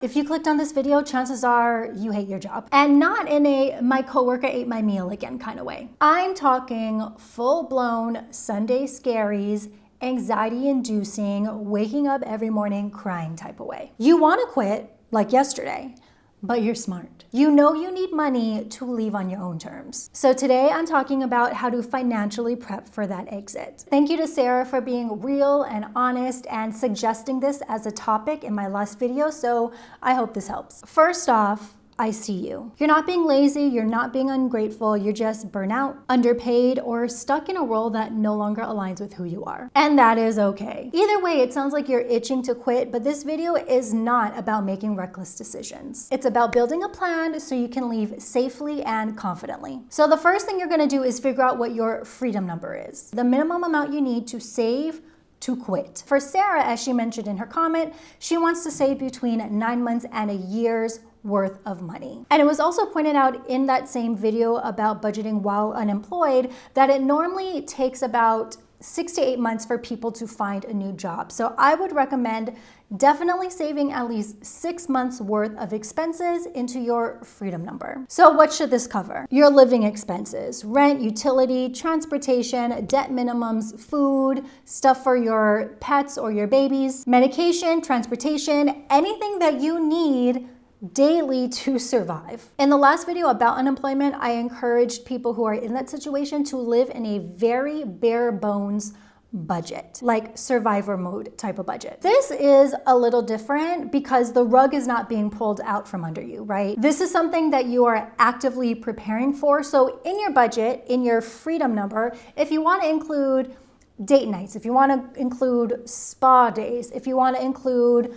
If you clicked on this video, chances are you hate your job. And not in a my coworker ate my meal again kind of way. I'm talking full-blown Sunday scaries, anxiety-inducing, waking up every morning crying type of way. You want to quit like yesterday, but you're smart. You know you need money to leave on your own terms. So today I'm talking about how to financially prep for that exit. Thank you to Sarah for being real and honest and suggesting this as a topic in my last video, so I hope this helps. First off, I see you. You're not being lazy, you're not being ungrateful, you're just burnout, underpaid, or stuck in a role that no longer aligns with who you are. And that is okay. Either way, it sounds like you're itching to quit, but this video is not about making reckless decisions. It's about building a plan so you can leave safely and confidently. So the first thing you're gonna do is figure out what your freedom number is. The minimum amount you need to save to quit. For Sarah, as she mentioned in her comment, she wants to save between 9 months and a year's worth of money. And it was also pointed out in that same video about budgeting while unemployed that it normally takes about 6 to 8 months for people to find a new job. So I would recommend definitely saving at least 6 months worth of expenses into your freedom number. So what should this cover? Your living expenses, rent, utility, transportation, debt minimums, food, stuff for your pets or your babies, medication, transportation, anything that you need daily to survive. In the last video about unemployment, I encouraged people who are in that situation to live in a very bare bones budget, like survivor mode type of budget. This is a little different because the rug is not being pulled out from under you, right? This is something that you are actively preparing for. So in your budget, in your freedom number, if you want to include date nights, if you want to include spa days, if you want to include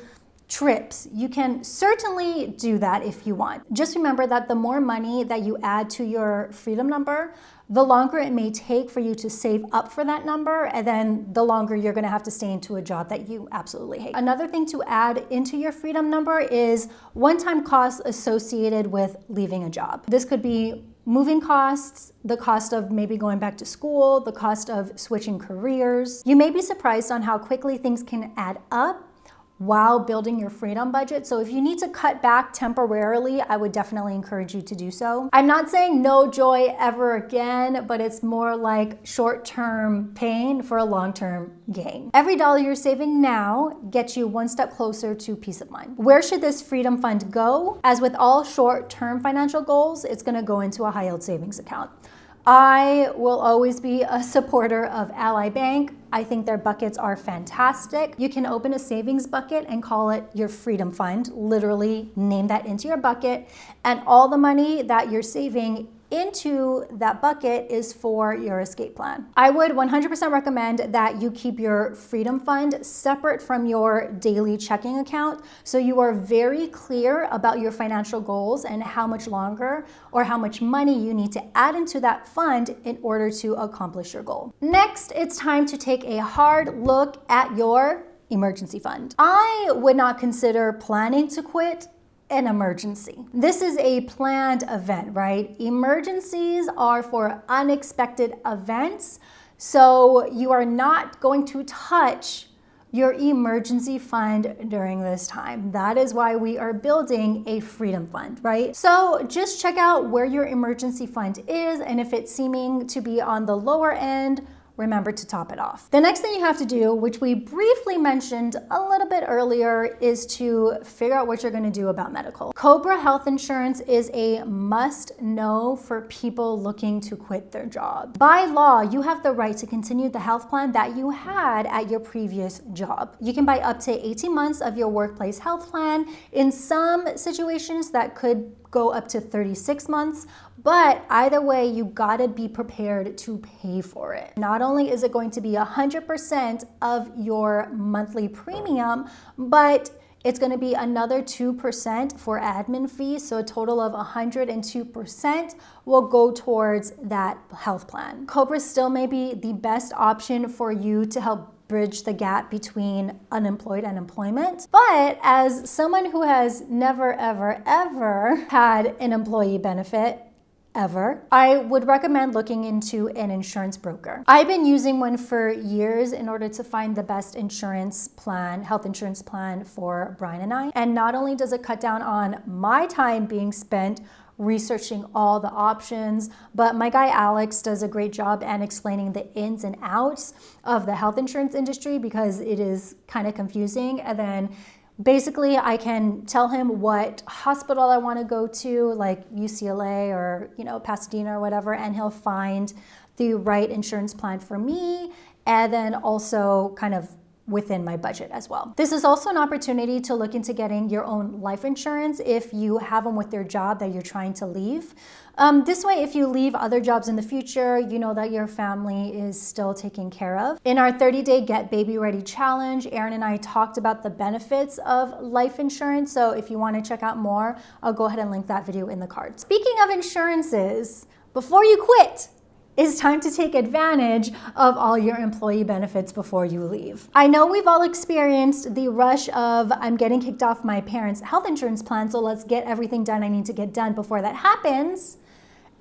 trips, you can certainly do that if you want. Just remember that the more money that you add to your freedom number, the longer it may take for you to save up for that number, and then the longer you're gonna have to stay into a job that you absolutely hate. Another thing to add into your freedom number is one-time costs associated with leaving a job. This could be moving costs, the cost of maybe going back to school, the cost of switching careers. You may be surprised on how quickly things can add up while building your freedom budget. So if you need to cut back temporarily, I would definitely encourage you to do so. I'm not saying no joy ever again, but it's more like short-term pain for a long-term gain. Every dollar you're saving now gets you one step closer to peace of mind. Where should this freedom fund go? As with all short-term financial goals, it's gonna go into a high-yield savings account. I will always be a supporter of Ally Bank. I think their buckets are fantastic. You can open a savings bucket and call it your freedom fund. Literally name that into your bucket, and all the money that you're saving into that bucket is for your escape plan. I would 100% recommend that you keep your freedom fund separate from your daily checking account so you are very clear about your financial goals and how much longer or how much money you need to add into that fund in order to accomplish your goal. Next, it's time to take a hard look at your emergency fund. I would not consider planning to quit an emergency. This is a planned event, right? Emergencies are for unexpected events, so you are not going to touch your emergency fund during this time. That is why we are building a freedom fund, right? So just check out where your emergency fund is, and if it's seeming to be on the lower end, remember to top it off. The next thing you have to do, which we briefly mentioned a little bit earlier, is to figure out what you're gonna do about medical. Cobra health insurance is a must know for people looking to quit their job. By law, you have the right to continue the health plan that you had at your previous job. You can buy up to 18 months of your workplace health plan. In some situations, that could go up to 36 months, but either way, you gotta be prepared to pay for it. Not only is it going to be 100% of your monthly premium, but it's gonna be another 2% for admin fees, so a total of 102% will go towards that health plan. Cobra still may be the best option for you to help bridge the gap between unemployed and employment. But as someone who has never, ever, ever had an employee benefit, ever, I would recommend looking into an insurance broker. I've been using one for years in order to find the best insurance plan, health insurance plan for Brian and I. And not only does it cut down on my time being spent researching all the options, but my guy Alex does a great job and explaining the ins and outs of the health insurance industry, because it is kind of confusing. And then basically I can tell him what hospital I want to go to, like UCLA or, Pasadena or whatever, and he'll find the right insurance plan for me, and then also kind of within my budget as well. This is also an opportunity to look into getting your own life insurance if you have them with your job that you're trying to leave. This way, if you leave other jobs in the future, you know that your family is still taken care of. In our 30-day Get Baby Ready challenge, Aaron and I talked about the benefits of life insurance. So if you want to check out more, I'll go ahead and link that video in the card. Speaking of insurances, before you quit, it's time to take advantage of all your employee benefits before you leave. I know we've all experienced the rush of, I'm getting kicked off my parents' health insurance plan, so let's get everything done I need to get done before that happens.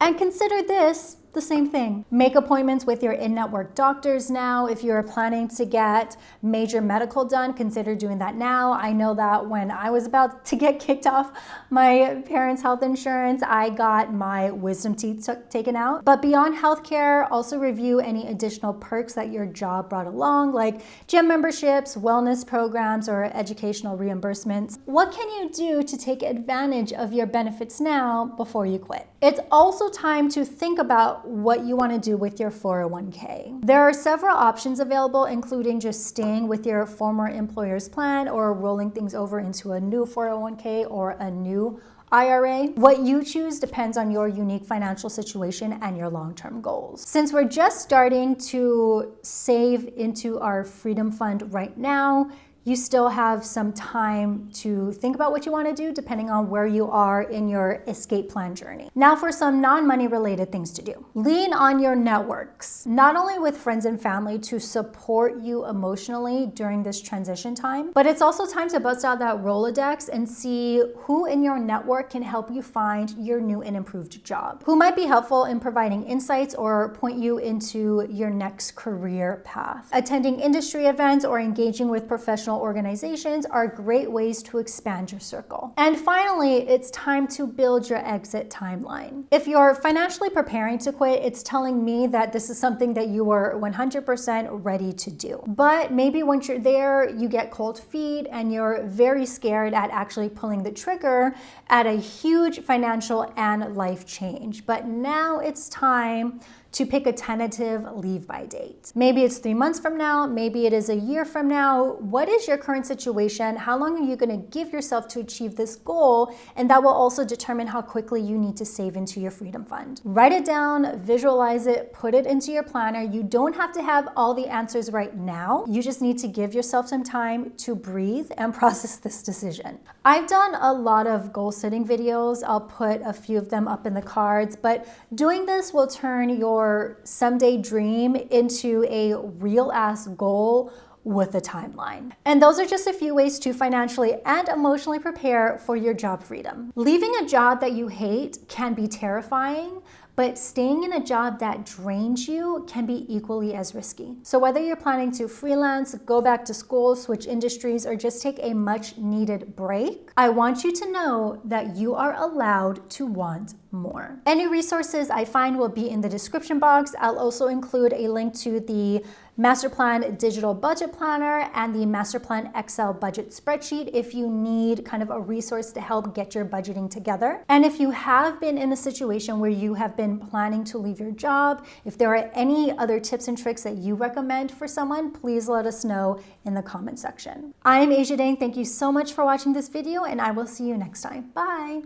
And consider this the same thing. Make appointments with your in-network doctors now. If you're planning to get major medical done, consider doing that now. I know that when I was about to get kicked off my parents' health insurance, I got my wisdom teeth taken out. But beyond healthcare, also review any additional perks that your job brought along, like gym memberships, wellness programs, or educational reimbursements. What can you do to take advantage of your benefits now before you quit? It's also time to think about what you want to do with your 401k. There are several options available, including just staying with your former employer's plan or rolling things over into a new 401k or a new IRA. What you choose depends on your unique financial situation and your long-term goals. Since we're just starting to save into our Freedom Fund right now, you still have some time to think about what you want to do depending on where you are in your escape plan journey. Now for some non-money related things to do. Lean on your networks, not only with friends and family to support you emotionally during this transition time, but it's also time to bust out that Rolodex and see who in your network can help you find your new and improved job, who might be helpful in providing insights or point you into your next career path. Attending industry events or engaging with professional organizations are great ways to expand your circle. And finally, it's time to build your exit timeline. If you're financially preparing to quit, it's telling me that this is something that you are 100% ready to do. But maybe once you're there, you get cold feet and you're very scared at actually pulling the trigger at a huge financial and life change. But now it's time to pick a tentative leave-by date. Maybe it's 3 months from now, maybe it is a year from now. What is your current situation? How long are you gonna give yourself to achieve this goal? And that will also determine how quickly you need to save into your Freedom Fund. Write it down, visualize it, put it into your planner. You don't have to have all the answers right now. You just need to give yourself some time to breathe and process this decision. I've done a lot of goal setting videos. I'll put a few of them up in the cards, but doing this will turn your someday dream into a real ass goal with a timeline. And those are just a few ways to financially and emotionally prepare for your job freedom. Leaving a job that you hate can be terrifying, but staying in a job that drains you can be equally as risky. So whether you're planning to freelance, go back to school, switch industries, or just take a much needed break, I want you to know that you are allowed to want more. Any resources I find will be in the description box. I'll also include a link to the Masterplan Digital Budget Planner and the Masterplan Excel Budget Spreadsheet if you need kind of a resource to help get your budgeting together. And if you have been in a situation where you have been planning to leave your job, if there are any other tips and tricks that you recommend for someone, please let us know in the comment section. I'm Ajadang. Thank you so much for watching this video, and I will see you next time. Bye.